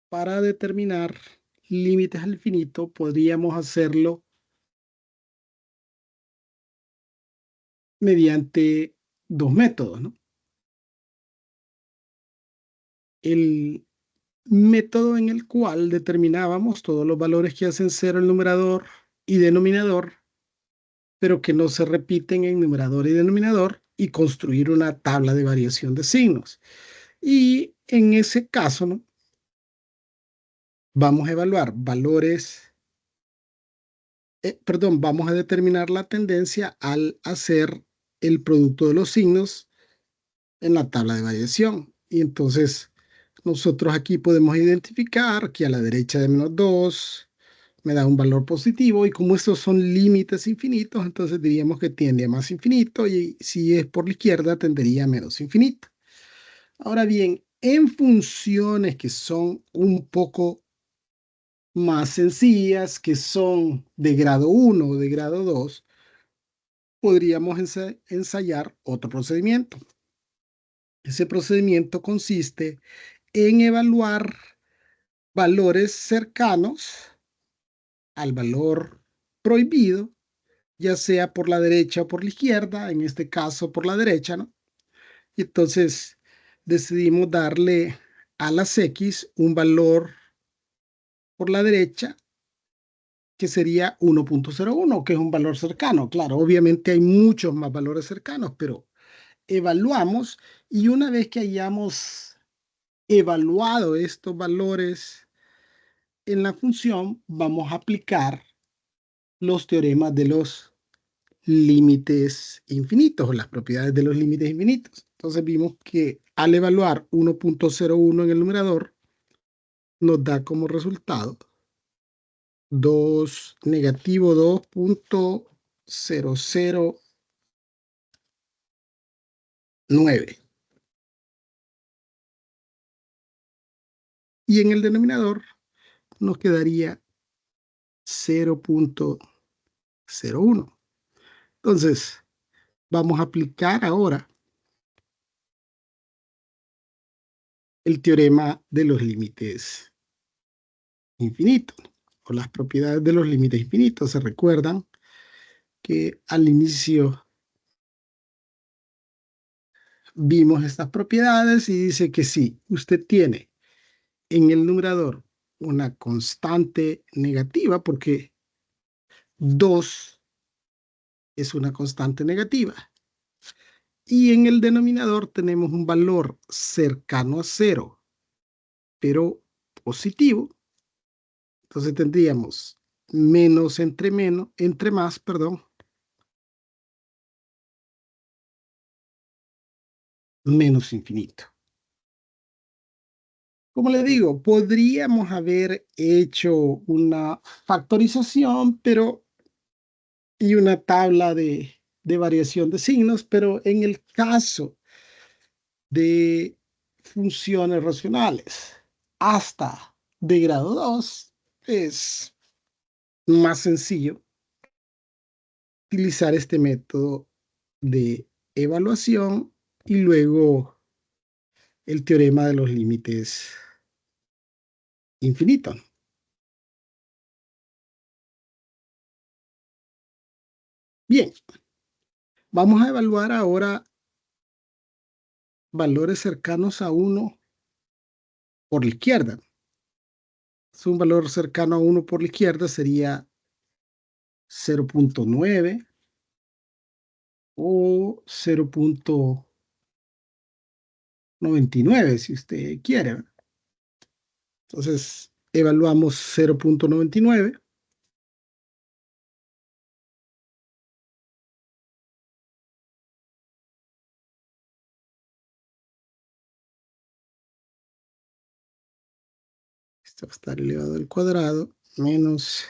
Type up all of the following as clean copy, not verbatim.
para determinar límites al infinito, podríamos hacerlo mediante dos métodos, ¿no? El método en el cual determinábamos todos los valores que hacen cero el numerador y denominador, pero que no se repiten en numerador y denominador, y construir una tabla de variación de signos. Y en ese caso, ¿no?, vamos a evaluar valores, perdón, vamos a determinar la tendencia al hacer el producto de los signos en la tabla de variación. Y entonces nosotros aquí podemos identificar que a la derecha de -2 me da un valor positivo, y como estos son límites infinitos, entonces diríamos que tiende a más infinito, y si es por la izquierda tendería a menos infinito. Ahora bien, en funciones que son un poco más sencillas, que son de grado 1 o de grado 2, podríamos ensayar otro procedimiento. Ese procedimiento consiste en evaluar valores cercanos al valor prohibido, ya sea por la derecha o por la izquierda, en este caso por la derecha, ¿no? Y entonces decidimos darle a las X un valor por la derecha que sería 1.01, que es un valor cercano. Claro, obviamente hay muchos más valores cercanos, pero evaluamos, y una vez que hayamos evaluado estos valores en la función, vamos a aplicar los teoremas de los límites infinitos, o las propiedades de los límites infinitos. Entonces vimos que al evaluar 1.01 en el numerador, nos da como resultado 2, negativo 2.009. Y en el denominador nos quedaría 0.01. Entonces, vamos a aplicar ahora el teorema de los límites infinitos, o las propiedades de los límites infinitos. Se recuerdan que al inicio vimos estas propiedades, y dice que si usted tiene en el numerador una constante negativa, porque 2 es una constante negativa, y en el denominador tenemos un valor cercano a cero, pero positivo, entonces tendríamos menos entre más, perdón, menos infinito. Como le digo, podríamos haber hecho una factorización, pero y una tabla de variación de signos, pero en el caso de funciones racionales hasta de grado 2, es más sencillo utilizar este método de evaluación, y luego el teorema de los límites infinitos. Bien, vamos a evaluar ahora valores cercanos a 1 por la izquierda. Si un valor cercano a 1 por la izquierda sería 0.9 o 0.99, si usted quiere. Entonces, evaluamos 0.99. Esto va a estar elevado al cuadrado, menos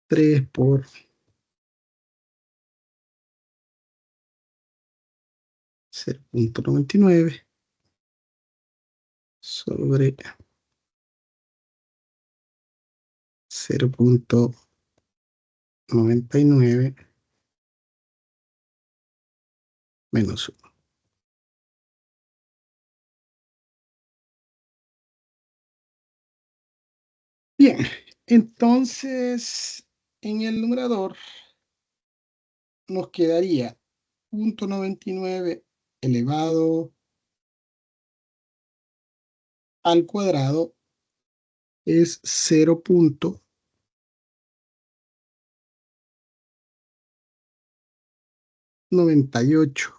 3 por 0.99 sobre 0.99 menos 1. Bien, entonces en el numerador nos quedaría 0.99 elevado al cuadrado es 0.98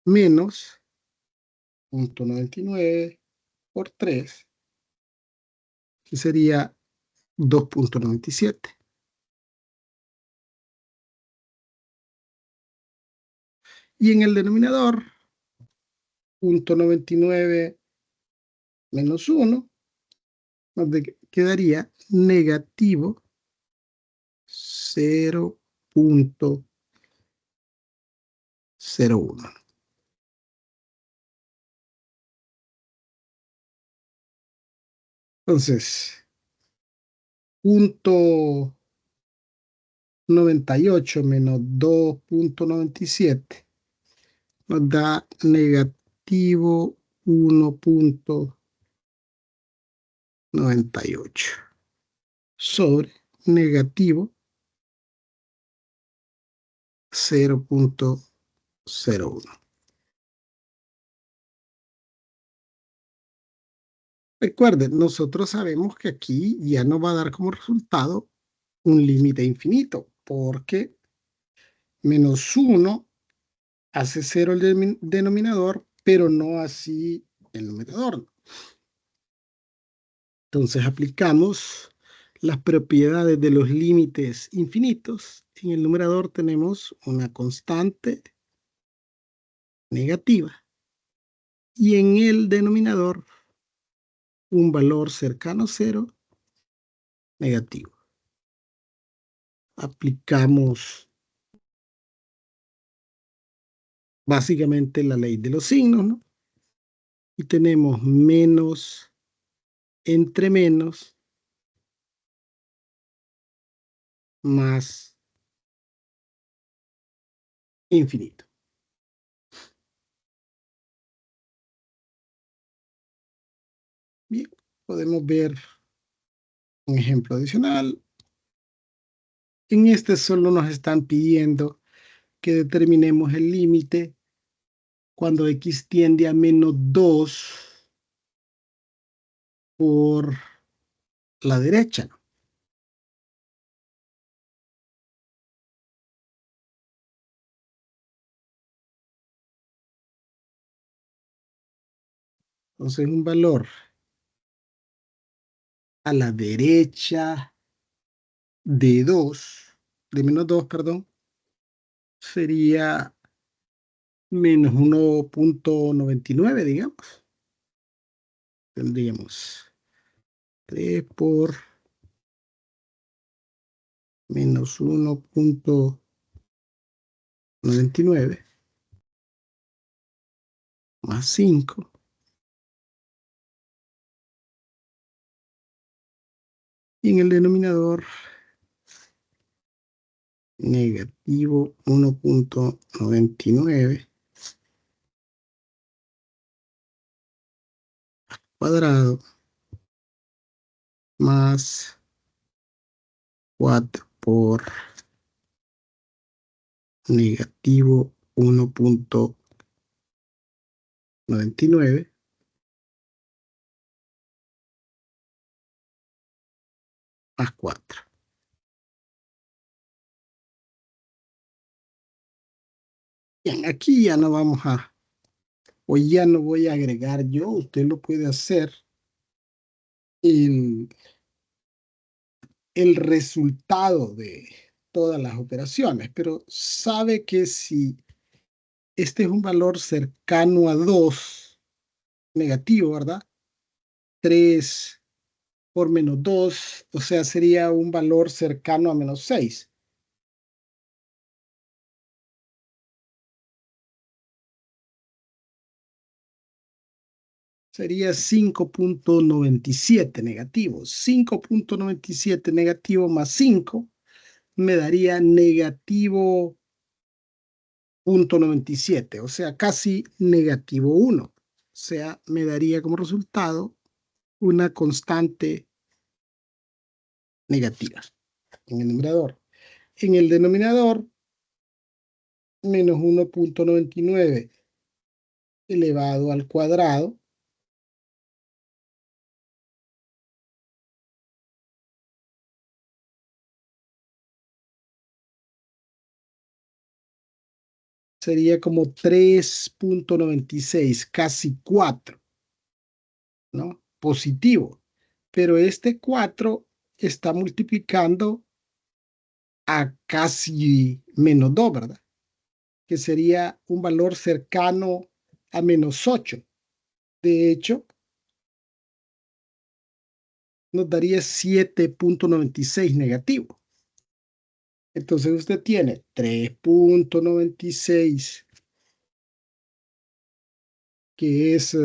menos 0.99 por 3, que sería 2.97. Y en el denominador, 0.99 menos 1, nos quedaría negativo 0.01. Entonces, 0.98 menos 2.97 nos da negativo 1.98 sobre negativo 0.01. Recuerden, nosotros sabemos que aquí ya nos va a dar como resultado un límite infinito, porque menos 1 hace 0 el denominador, pero no así el numerador. Entonces aplicamos las propiedades de los límites infinitos. En el numerador tenemos una constante negativa y en el denominador un valor cercano a 0 negativo. Aplicamos básicamente la ley de los signos, ¿no? Y tenemos menos entre menos más infinito. Bien, podemos ver un ejemplo adicional. En este solo nos están pidiendo que determinemos el límite cuando x tiende a menos 2 por la derecha, ¿no? Entonces un valor a la derecha de 2, de menos 2, perdón, sería menos 1.99, digamos. Tendríamos 3 por menos 1.99 más 5. Y en el denominador, negativo 1.99 cuadrado más 4 por negativo 1.99 más 4. Bien, aquí ya no vamos a, o ya no voy a agregar yo, usted lo puede hacer el, el resultado de todas las operaciones, pero sabe que si este es un valor cercano a 2 negativo, ¿verdad? 3 por menos 2, o sea, sería un valor cercano a menos 6. Sería 5.97 negativo. 5.97 negativo más 5 me daría negativo 0.97, o sea, casi negativo 1. O sea, me daría como resultado una constante negativa en el numerador. En el denominador, menos 1.99 elevado al cuadrado sería como 3.96, casi 4, ¿no? Positivo. Pero este 4 está multiplicando a casi menos 2, ¿verdad? Que sería un valor cercano a menos 8. De hecho, nos daría 7.96 negativo. Entonces usted tiene 3.96, que es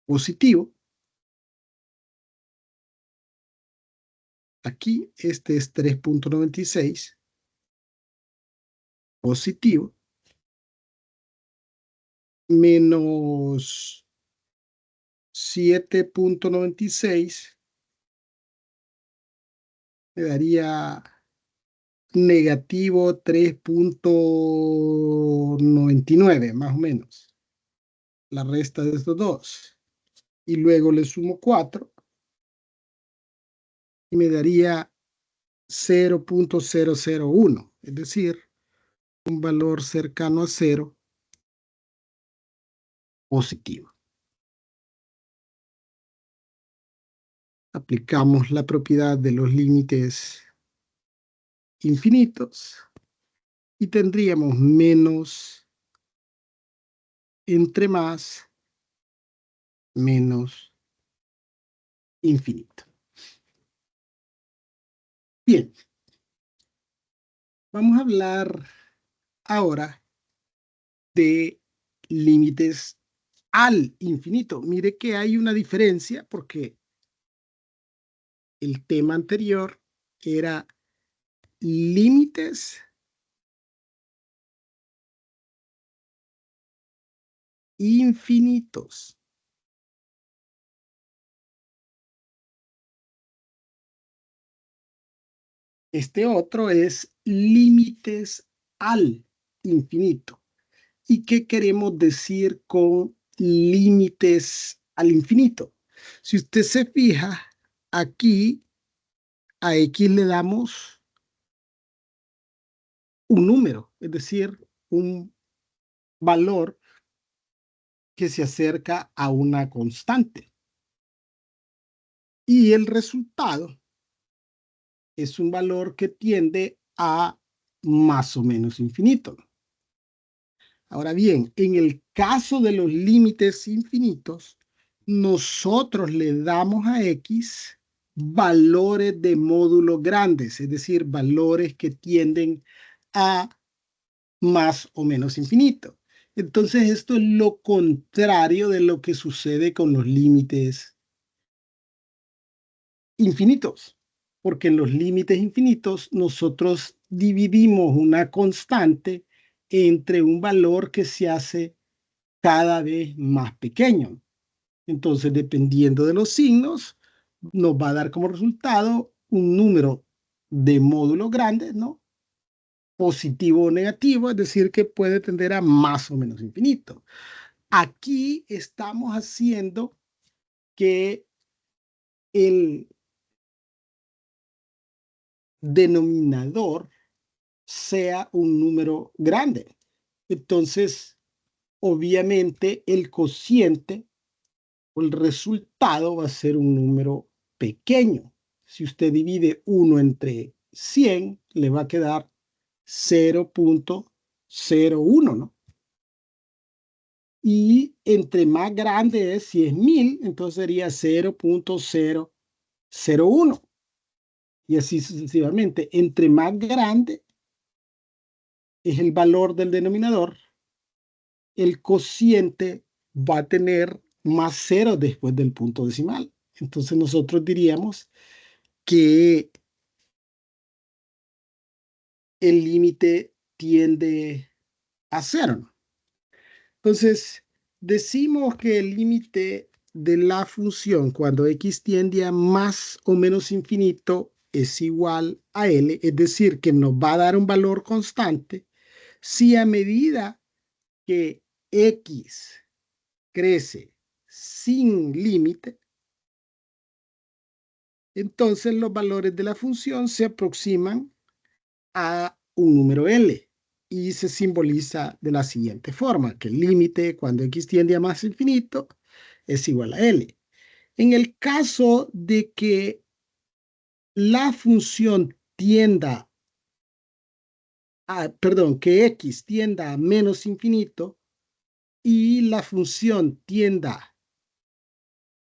positivo. Aquí este es 3.96 positivo menos 7.96 me daría negativo 3.99 más o menos. La resta de estos dos. Y luego le sumo 4 y me daría 0.001, es decir, un valor cercano a 0 positivo. Aplicamos la propiedad de los límites infinitos y tendríamos menos entre más menos infinito. Bien, vamos a hablar ahora de límites al infinito. Mire que hay una diferencia porque el tema anterior era límites infinitos. Este otro es límites al infinito. ¿Y qué queremos decir con límites al infinito? Si usted se fija, aquí a X le damos un número, es decir, un valor que se acerca a una constante. Y el resultado es un valor que tiende a más o menos infinito. Ahora bien, en el caso de los límites infinitos, nosotros le damos a X valores de módulo grandes, es decir, valores que tienden a más o menos infinito. Entonces, esto es lo contrario de lo que sucede con los límites infinitos, porque en los límites infinitos nosotros dividimos una constante entre un valor que se hace cada vez más pequeño. Entonces, dependiendo de los signos, nos va a dar como resultado un número de módulos grandes, ¿no? Positivo o negativo, es decir, que puede tender a más o menos infinito. Aquí estamos haciendo que el denominador sea un número grande. Entonces, obviamente, el cociente o el resultado va a ser un número pequeño. Si usted divide 1 entre 100, le va a quedar 0.01, ¿no? Y entre más grande es, si es 1000, entonces sería 0.001. Y así sucesivamente. Entre más grande es el valor del denominador, el cociente va a tener más ceros después del punto decimal. Entonces nosotros diríamos que el límite tiende a cero. Entonces, decimos que el límite de la función cuando x tiende a más o menos infinito es igual a L, es decir, que nos va a dar un valor constante si a medida que x crece sin límite, entonces los valores de la función se aproximan a un número L y se simboliza de la siguiente forma, que el límite cuando x tiende a más infinito es igual a L. En el caso de que la función tienda perdón, que x tienda a menos infinito y la función tienda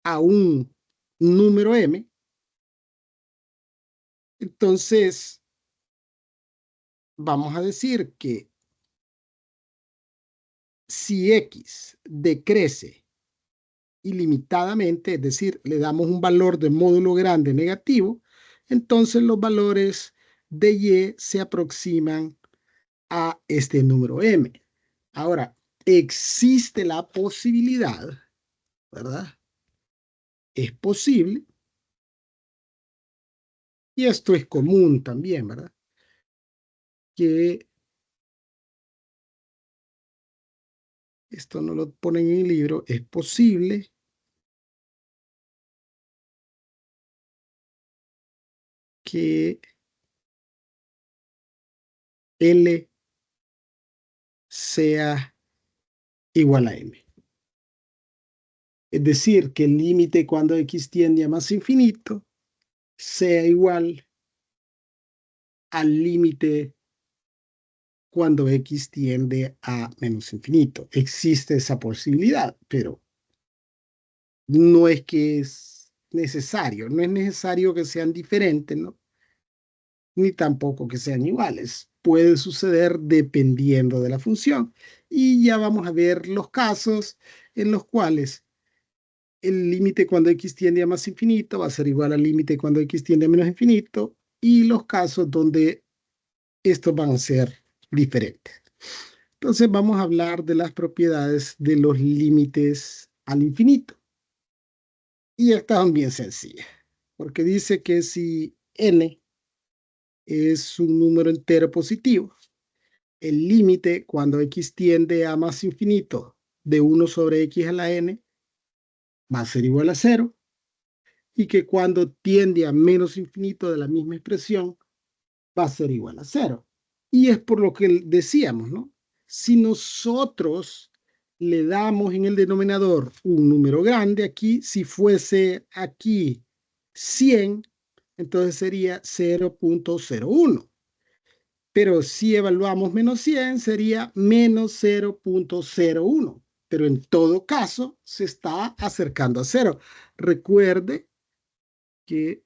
a un número m, entonces vamos a decir que si x decrece ilimitadamente, es decir, le damos un valor de módulo grande negativo, entonces los valores de y se aproximan a este número m. Ahora, existe la posibilidad, ¿verdad? Es posible, y esto es común también, ¿verdad? Que esto no lo ponen en el libro, es posible que L sea igual a M. Es decir, que el límite cuando x tiende a más infinito sea igual al límite cuando x tiende a menos infinito. Existe esa posibilidad, pero no es que es necesario, no es necesario que sean diferentes, ¿no? Ni tampoco que sean iguales. Puede suceder dependiendo de la función. Y ya vamos a ver los casos en los cuales el límite cuando x tiende a más infinito va a ser igual al límite cuando x tiende a menos infinito y los casos donde estos van a ser diferentes. Entonces vamos a hablar de las propiedades de los límites al infinito. Y estas son bien sencillas, porque dice que si n es un número entero positivo, el límite cuando x tiende a más infinito de 1 sobre x a la n va a ser igual a 0 y que cuando tiende a menos infinito de la misma expresión va a ser igual a 0. Y es por lo que decíamos, ¿no? Si nosotros le damos en el denominador un número grande aquí, si fuese aquí 100, entonces sería 0.01. Pero si evaluamos menos 100, sería menos 0.01. Pero en todo caso, se está acercando a 0. Recuerde que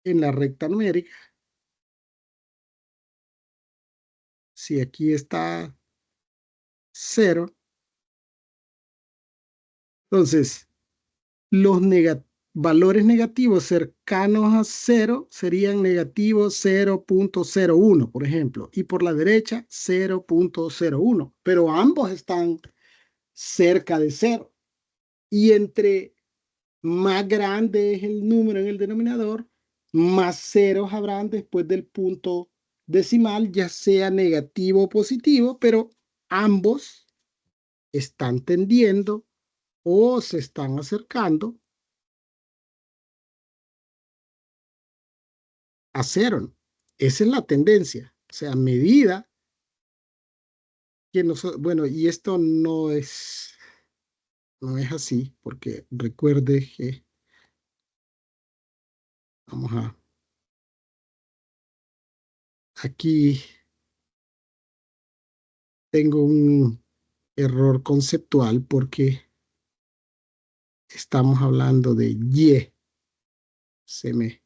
en la recta numérica, si aquí está 0, entonces los valores negativos cercanos a 0 serían negativos 0.01, por ejemplo, y por la derecha 0.01, pero ambos están cerca de 0. Y entre más grande es el número en el denominador, más ceros habrán después del punto decimal, ya sea negativo o positivo, pero ambos están tendiendo o se están acercando a cero. Esa es la tendencia. O sea, a medida que nosotros, bueno, y esto no es así, porque recuerde que, vamos a, aquí tengo un error conceptual porque estamos hablando de Y. Se me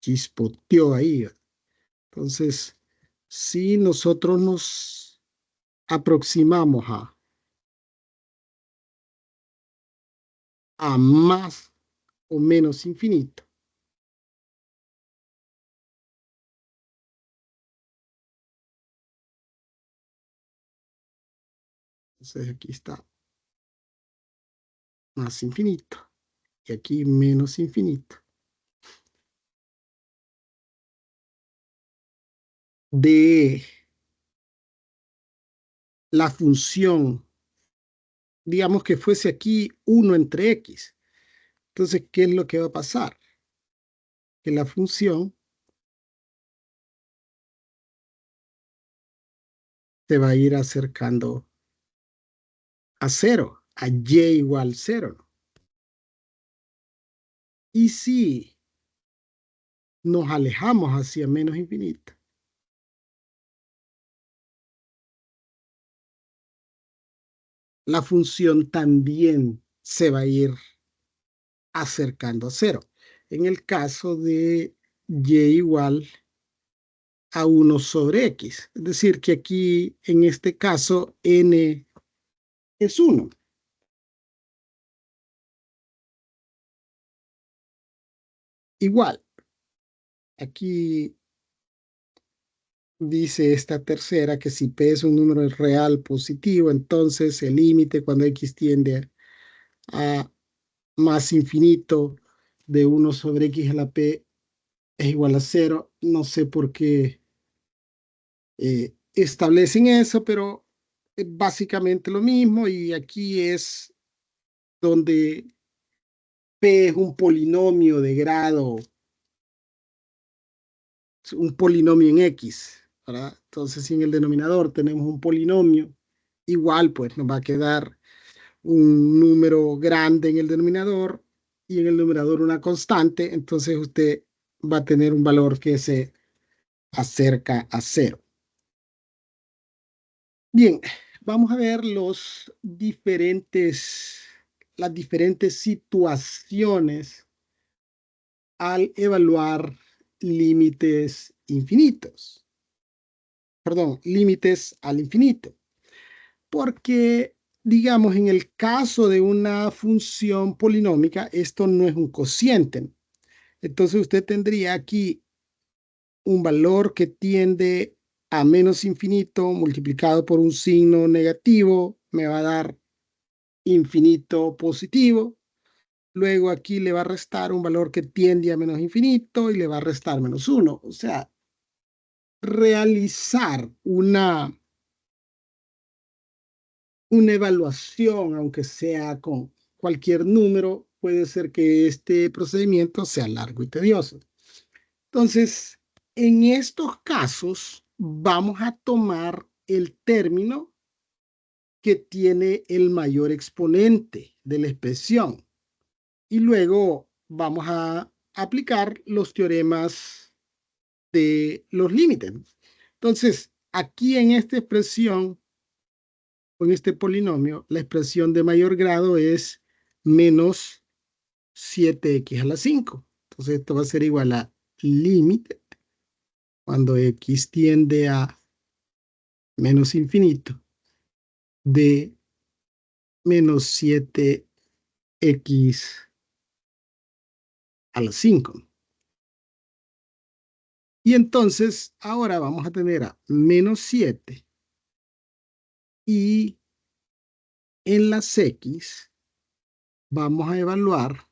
chispoteó ahí. Entonces, si nosotros nos aproximamos a más o menos infinito, Entonces aquí está más infinito y aquí menos infinito. De la función, digamos que fuese aquí 1 entre x. Entonces, ¿qué es lo que va a pasar? Que la función se va a ir acercando a cero, a y igual cero, ¿no? Y si nos alejamos hacia menos infinito, la función también se va a ir acercando a cero. En el caso de y igual a 1 sobre x. Es decir, que aquí, en este caso, n es 1. Igual, aquí dice esta tercera que si p es un número real positivo, entonces el límite cuando x tiende a más infinito de 1 sobre x a la p es igual a cero. No sé por qué establecen eso, pero es básicamente lo mismo y aquí es donde p es un polinomio de grado, un polinomio en x, ¿verdad? Entonces, si en el denominador tenemos un polinomio, igual pues nos va a quedar un número grande en el denominador y en el numerador una constante, entonces usted va a tener un valor que se acerca a cero. Bien, vamos a ver las diferentes situaciones al evaluar límites infinitos, perdón, límites al infinito. Porque, digamos, en el caso de una función polinómica, esto no es un cociente. Entonces usted tendría aquí un valor que tiende a menos infinito multiplicado por un signo negativo, me va a dar infinito positivo. Luego aquí le va a restar un valor que tiende a menos infinito y le va a restar menos 1. O sea, realizar una evaluación, aunque sea con cualquier número, puede ser que este procedimiento sea largo y tedioso. Entonces, en estos casos, vamos a tomar el término que tiene el mayor exponente de la expresión y luego vamos a aplicar los teoremas de los límites. Entonces, aquí en esta expresión, con este polinomio, la expresión de mayor grado es menos 7x a la 5. Entonces, esto va a ser igual a límite cuando x tiende a menos infinito de menos 7x a la 5. Y entonces, ahora vamos a tener a menos 7 y en las x vamos a evaluar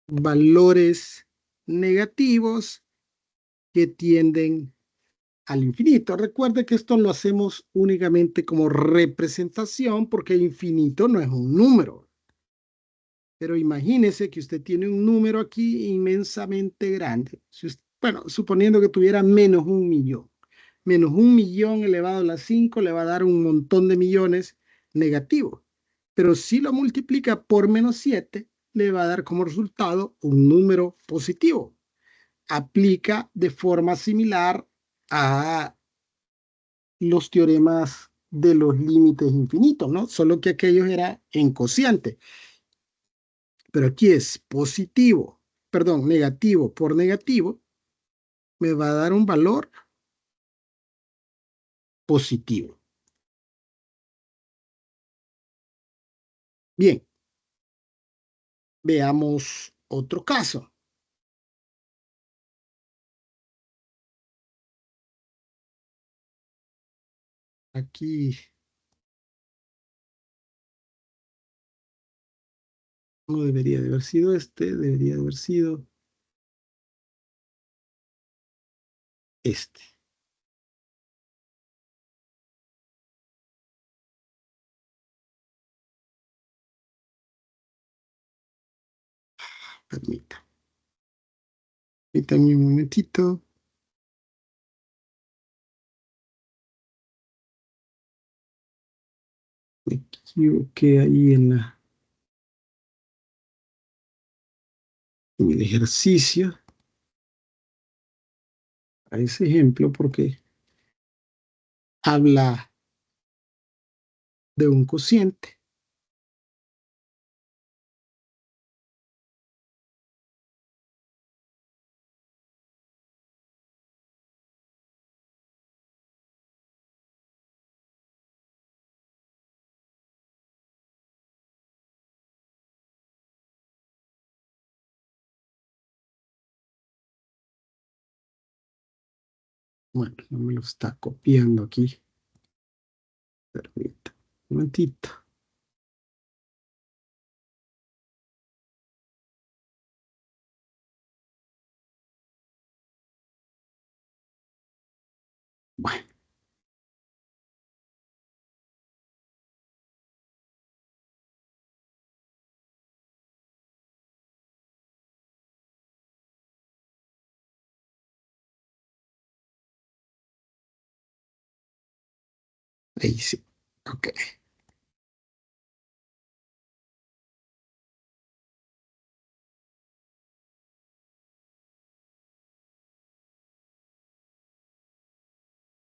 valores negativos que tienden al infinito. Recuerde que esto lo hacemos únicamente como representación porque infinito no es un número. Pero imagínese que usted tiene un número aquí inmensamente grande. Si usted, bueno, suponiendo que tuviera menos 1.000.000. Menos 1.000.000 elevado a la 5 le va a dar un montón de millones negativo. Pero si lo multiplica por menos 7, le va a dar como resultado un número positivo. Aplica de forma similar a los teoremas de los límites infinitos, ¿no? Solo que aquellos era en cociente. Pero aquí es positivo, perdón, negativo por negativo, me va a dar un valor positivo. Bien, veamos otro caso. Aquí No debería de haber sido este, debería de haber sido este. Permítanme, permítanme un momentito. Me equivoqué ahí en el ejercicio a ese ejemplo porque habla de un cociente. Bueno, no me lo está copiando aquí. Permítanme un momentito. Bueno, ahí sí. Ok.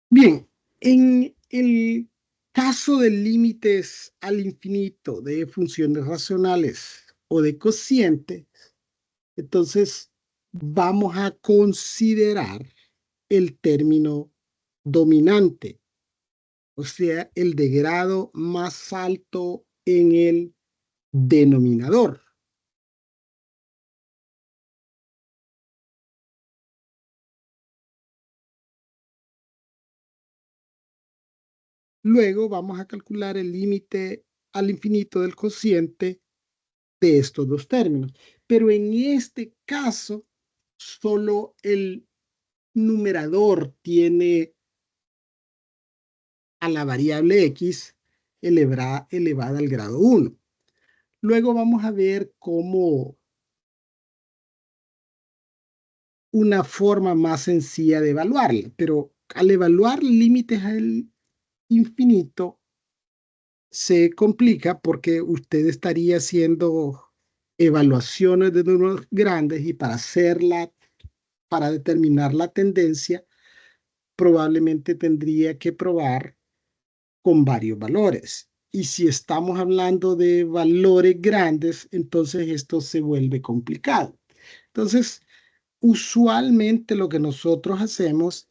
Bien, en el caso de límites al infinito de funciones racionales o de cociente, entonces vamos a considerar el término dominante, o sea, el de grado más alto en el denominador. Luego vamos a calcular el límite al infinito del cociente de estos dos términos. Pero en este caso, solo el numerador tiene a la variable x elevada al grado 1. Luego vamos a ver cómo una forma más sencilla de evaluarla, pero al evaluar límites al infinito se complica porque usted estaría haciendo evaluaciones de números grandes y para determinar la tendencia, probablemente tendría que probar con varios valores. Y si estamos hablando de valores grandes, entonces esto se vuelve complicado. Entonces, usualmente lo que nosotros hacemos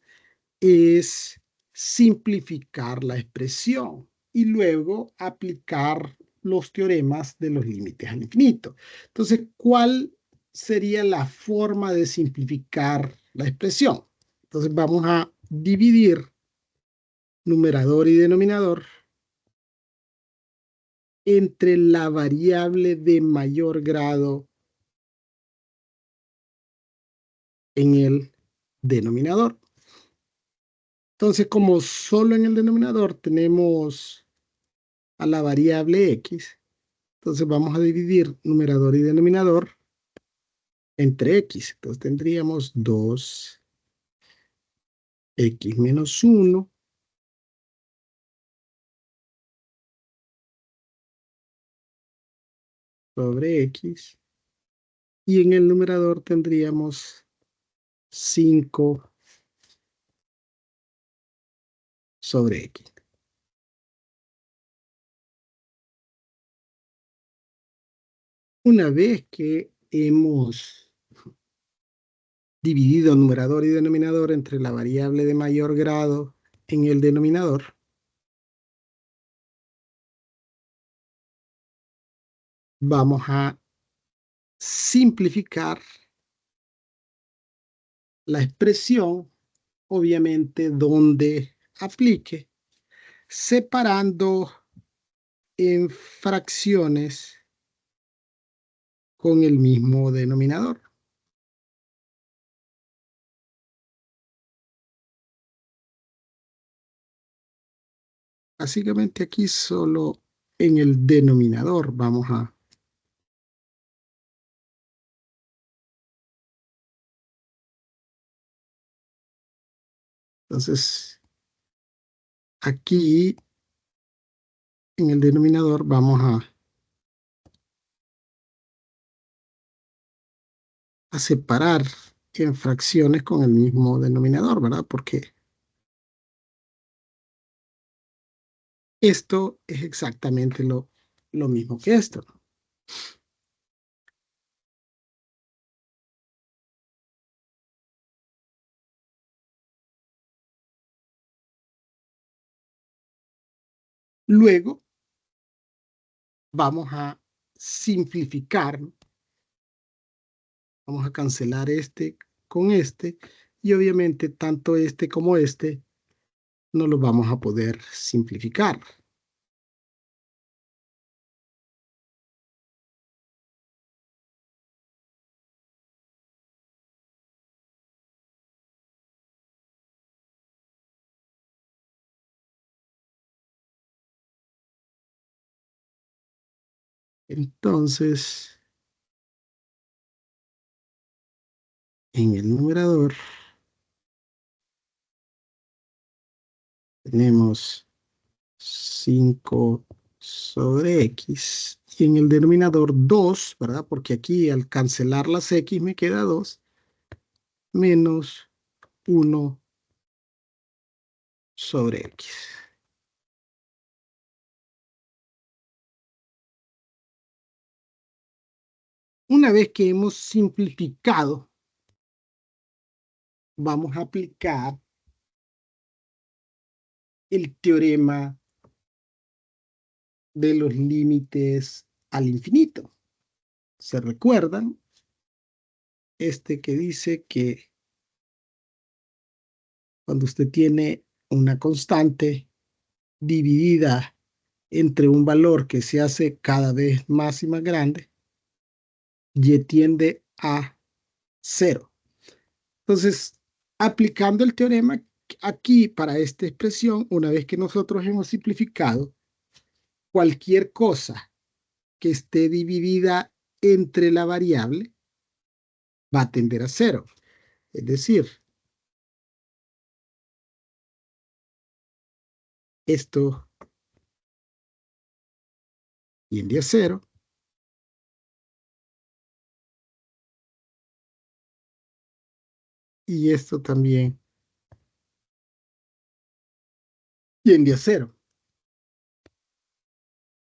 es simplificar la expresión y luego aplicar los teoremas de los límites al infinito. Entonces, ¿cuál sería la forma de simplificar la expresión? Entonces, vamos a dividir numerador y denominador entre la variable de mayor grado en el denominador. Entonces, como solo en el denominador tenemos a la variable x, entonces vamos a dividir numerador y denominador entre x. Entonces tendríamos 2x menos 1 sobre x. Y en el numerador tendríamos 5 sobre x. Una vez que hemos dividido numerador y denominador entre la variable de mayor grado en el denominador, vamos a simplificar la expresión, obviamente donde aplique, separando en fracciones con el mismo denominador. Básicamente aquí solo en el denominador vamos a... Entonces, aquí en el denominador vamos a separar en fracciones con el mismo denominador, ¿verdad? Porque esto es exactamente lo mismo que esto. Luego vamos a simplificar, vamos a cancelar este con este, y obviamente tanto este como este no lo vamos a poder simplificar. Entonces, en el numerador tenemos 5 sobre x, y en el denominador 2, ¿verdad? Porque aquí al cancelar las x me queda 2, menos 1 sobre x. Una vez que hemos simplificado, vamos a aplicar el teorema de los límites al infinito. ¿Se recuerdan? Este que dice que cuando usted tiene una constante dividida entre un valor que se hace cada vez más y más grande, y tiende a 0. Entonces, aplicando el teorema aquí para esta expresión, una vez que nosotros hemos simplificado, cualquier cosa que esté dividida entre la variable va a tender a 0. Es decir, esto tiende a 0 y esto también tiende a 0.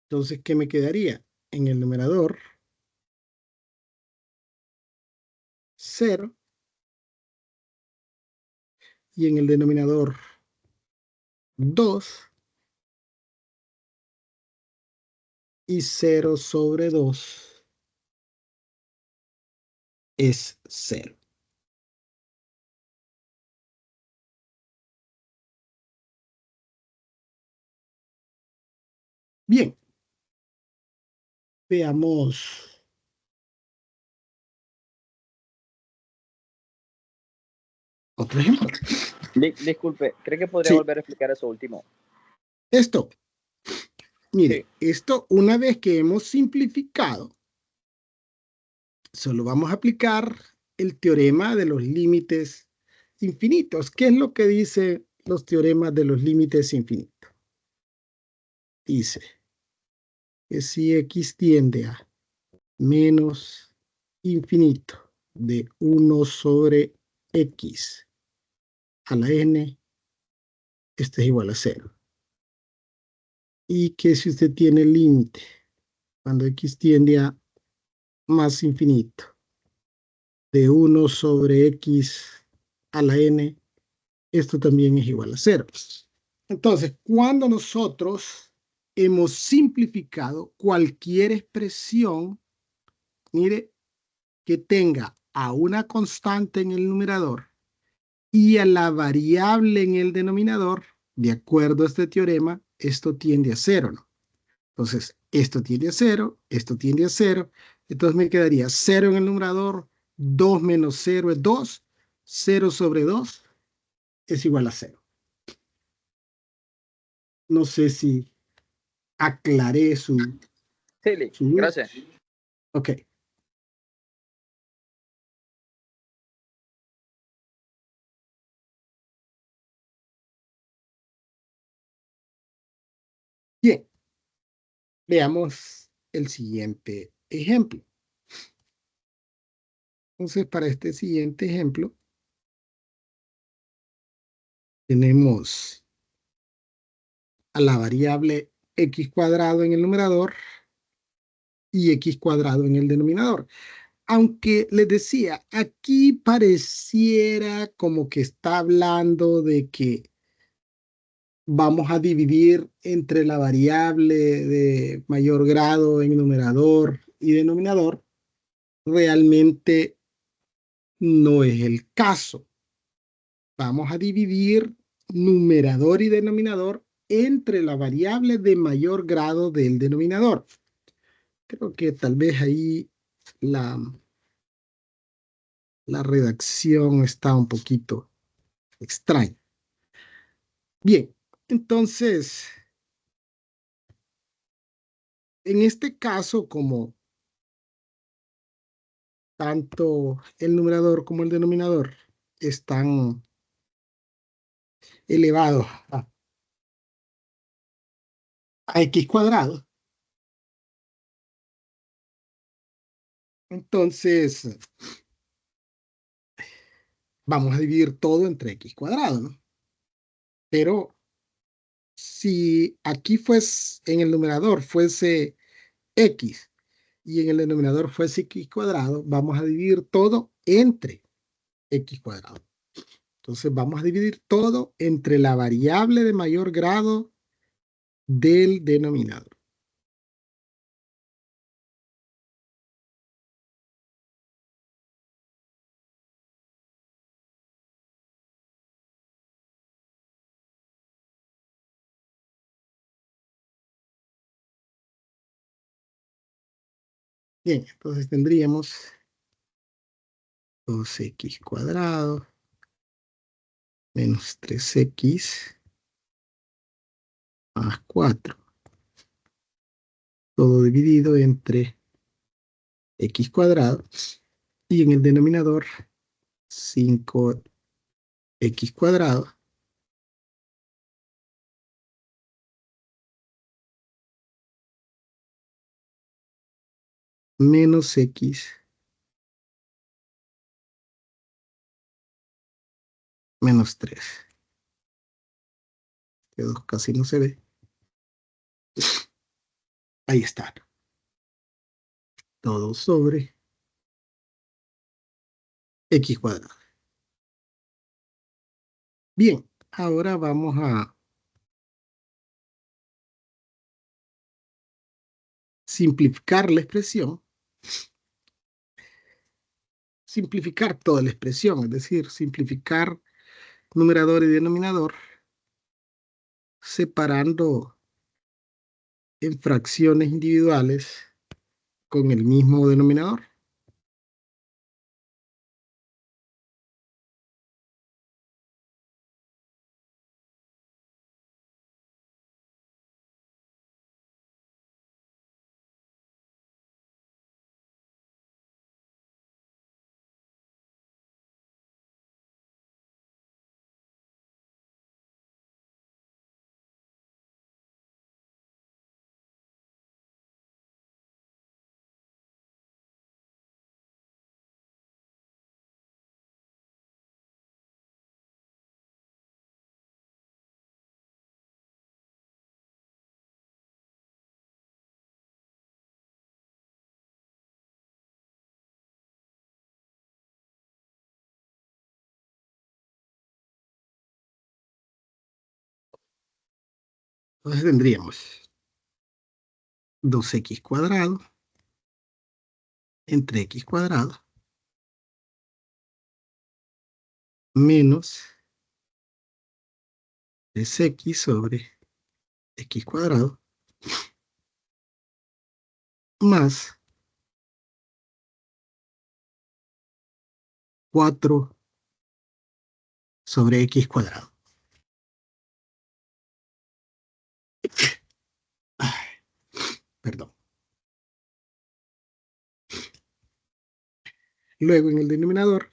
Entonces, ¿qué me quedaría? En el numerador, 0, y en el denominador, 2, y 0 sobre 2 es 0. Bien, veamos otro ejemplo. Disculpe, ¿cree que podría Sí, volver a explicar eso último? esto, mire, Sí. esto una vez que hemos simplificado, solo vamos a aplicar el teorema de los límites infinitos. ¿Qué es lo que dicen los teoremas de los límites infinitos? Dice que si x tiende a menos infinito de 1 sobre x a la n, esto es igual a 0. Y que si usted tiene el límite cuando x tiende a más infinito de 1 sobre x a la n, esto también es igual a 0. Entonces, cuando nosotros hemos simplificado cualquier expresión, mire, que tenga a una constante en el numerador y a la variable en el denominador, de acuerdo a este teorema, esto tiende a 0, ¿no? Entonces, esto tiende a 0, esto tiende a 0, Entonces me quedaría 0 en el numerador, 2 menos 0 es 2, 0 sobre 2 es igual a 0. No sé si aclaré Sí, Lick, su duda. gracias. Ok. Bien, veamos el siguiente ejemplo. Entonces, para este siguiente ejemplo, tenemos a la variable x cuadrado en el numerador y x cuadrado en el denominador. Aunque les decía, aquí pareciera como que está hablando de que vamos a dividir entre la variable de mayor grado en numerador y denominador. Realmente no es el caso. Vamos a dividir numerador y denominador entre la variable de mayor grado del denominador. Creo que tal vez ahí la, la redacción está un poquito extraña. Bien, entonces, en este caso, como tanto el numerador como el denominador están elevados a x cuadrado, entonces vamos a dividir todo entre x cuadrado, ¿no? Pero si aquí fuese, en el numerador fuese x y en el denominador fuese x cuadrado, vamos a dividir todo entre x cuadrado. Entonces vamos a dividir todo entre la variable de mayor grado del denominador. Bien, entonces tendríamos 2x cuadrado menos 3x más 4. Todo dividido entre x cuadrado y en el denominador 5x cuadrado menos x menos 3. Que casi no se ve. Ahí está. Todo sobre x cuadrado. Bien, ahora vamos a simplificar la expresión. Simplificar toda la expresión, es decir, simplificar numerador y denominador, separando en fracciones individuales con el mismo denominador. Entonces tendríamos 2x cuadrado entre x cuadrado menos 3x sobre x cuadrado más 4 sobre x cuadrado. Ay, perdón. Luego en el denominador,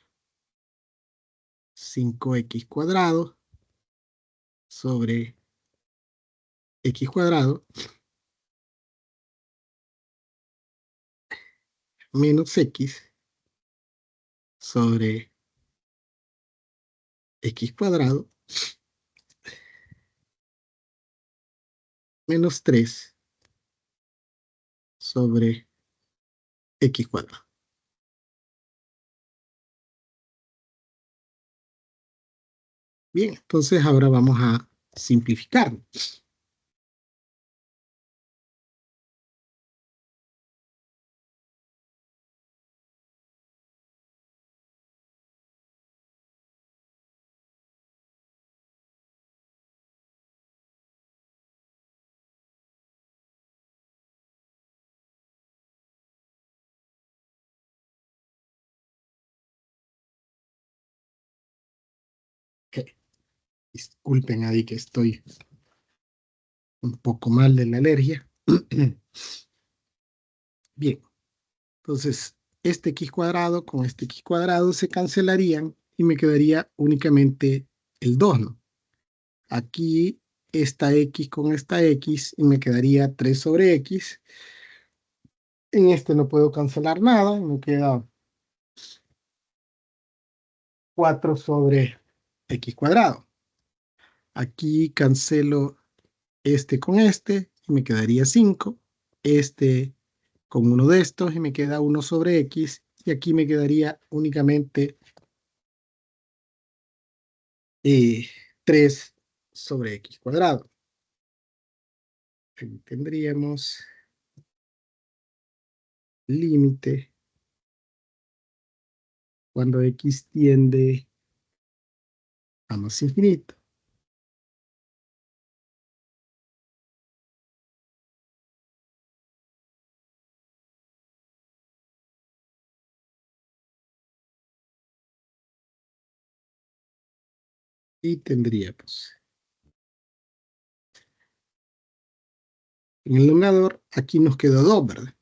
5x cuadrado sobre x cuadrado menos x sobre x cuadrado menos 3 sobre x cuadrado. Bien, entonces ahora vamos a simplificar. Okay. Disculpen ahí que estoy un poco mal de la alergia. Bien, entonces este x cuadrado con este x cuadrado se cancelarían y me quedaría únicamente el 2, ¿no? Aquí esta x con esta x y me quedaría 3 sobre x. En este no puedo cancelar nada, me queda 4 sobre x cuadrado. Aquí cancelo este con este y me quedaría 5. Este con uno de estos y me queda 1 sobre x. Y aquí me quedaría únicamente 3 sobre x cuadrado. Aquí tendríamos límite cuando x tiende a más infinito. Y tendríamos en el numerador, aquí nos quedó 2, ¿verdad?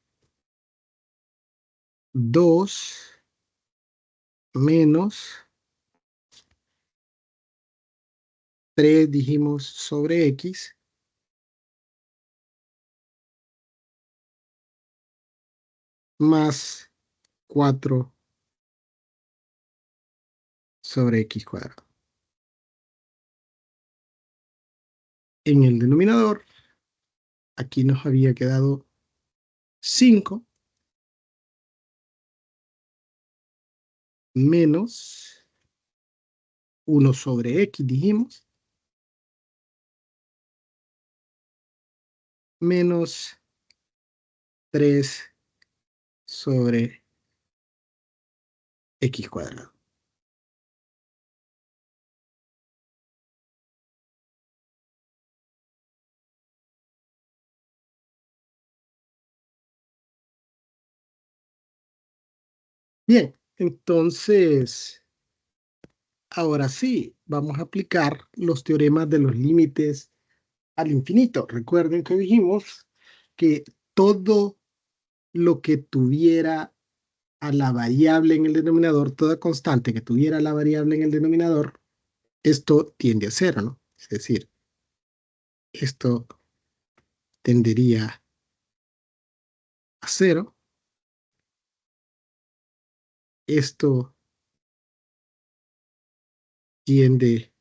2 menos 3, dijimos, sobre x, más 4 sobre x cuadrado. En el denominador, aquí nos había quedado 5 menos 1 sobre x, dijimos, menos 3 sobre x cuadrado. Bien, entonces, ahora sí, vamos a aplicar los teoremas de los límites al infinito. Recuerden que dijimos que todo lo que tuviera a la variable en el denominador, toda constante que tuviera la variable en el denominador, esto tiende a cero, ¿no? Es decir, esto tendería a cero, esto tiende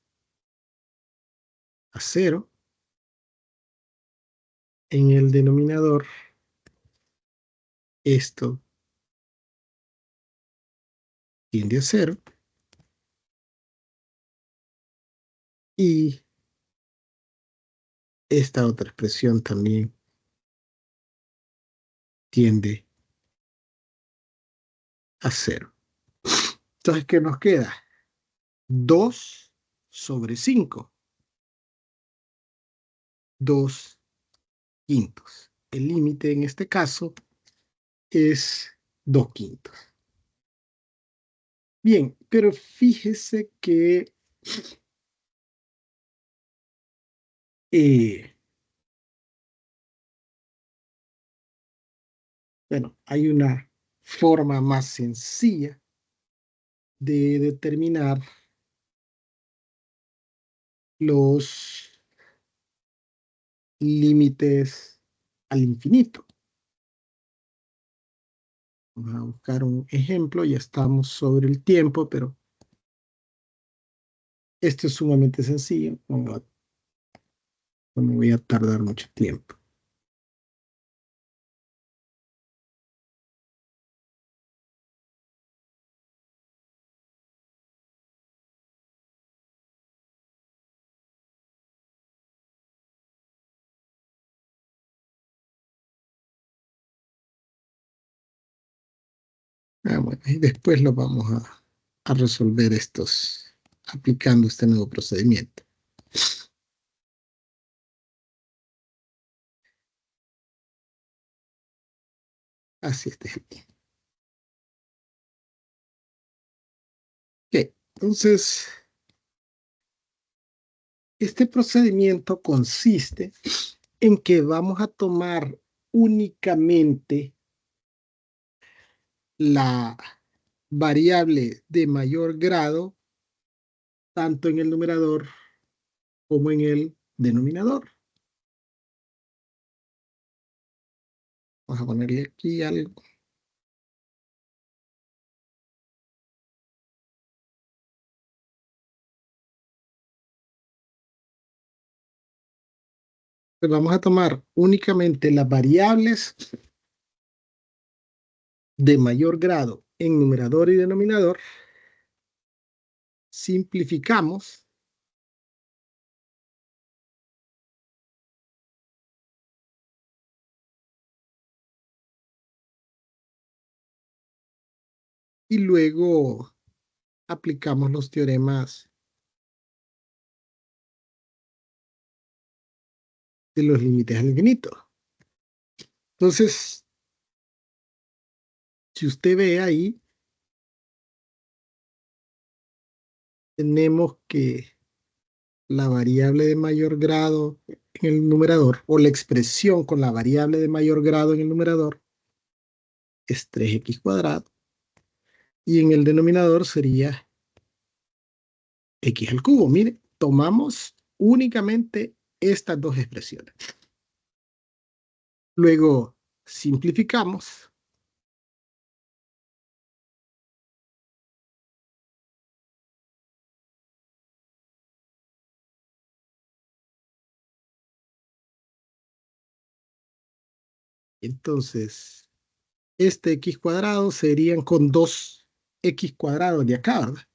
a cero, en el denominador, esto tiende a cero, y esta otra expresión también tiende a cero. Entonces, ¿qué nos queda? 2 sobre 5. 2 quintos. El límite en este caso es 2 quintos. Bien, pero fíjese que bueno, hay una forma más sencilla de determinar los límites al infinito. Vamos a buscar un ejemplo, ya estamos sobre el tiempo, pero esto es sumamente sencillo, no me voy a tardar mucho tiempo. Bueno, y después lo vamos a resolver aplicando este nuevo procedimiento. Así es. Ok, entonces, este procedimiento consiste en que vamos a tomar únicamente la variable de mayor grado, tanto en el numerador como en el denominador. Vamos a ponerle aquí algo. Pues vamos a tomar únicamente las variables de mayor grado en numerador y denominador. Simplificamos y luego aplicamos los teoremas de los límites al infinito. Entonces, si usted ve ahí, tenemos que la variable de mayor grado en el numerador, o la expresión con la variable de mayor grado en el numerador, es 3x cuadrado, y en el denominador sería x al cubo. Mire, tomamos únicamente estas dos expresiones. Luego simplificamos entonces este x cuadrado serían con dos x cuadrados de acá, ¿verdad?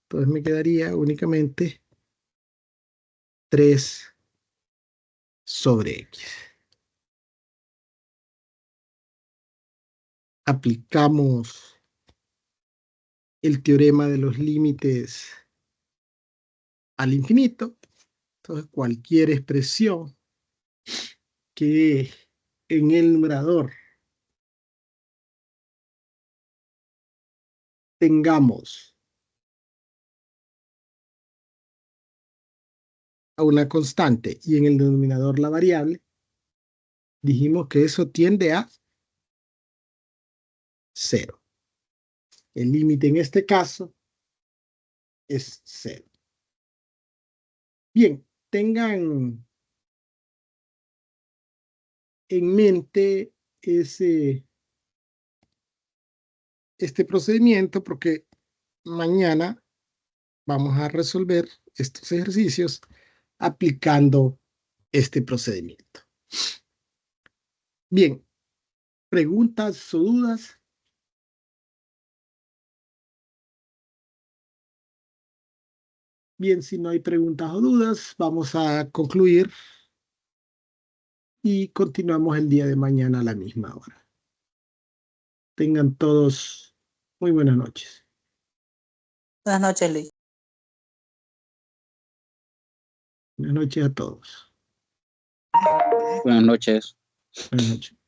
Entonces me quedaría únicamente 3 sobre x. Aplicamos el teorema de los límites al infinito. Entonces cualquier expresión que en el numerador tengamos a una constante y en el denominador la variable, dijimos que eso tiende a 0. El límite en este caso es 0. Bien, tengan en mente este procedimiento porque mañana vamos a resolver estos ejercicios aplicando este procedimiento. Bien, ¿preguntas o dudas? Bien, si no hay preguntas o dudas, vamos a concluir y continuamos el día de mañana a la misma hora. Tengan todos muy buenas noches. Buenas noches, Luis. Buenas noches a todos. Buenas noches. Buenas noches.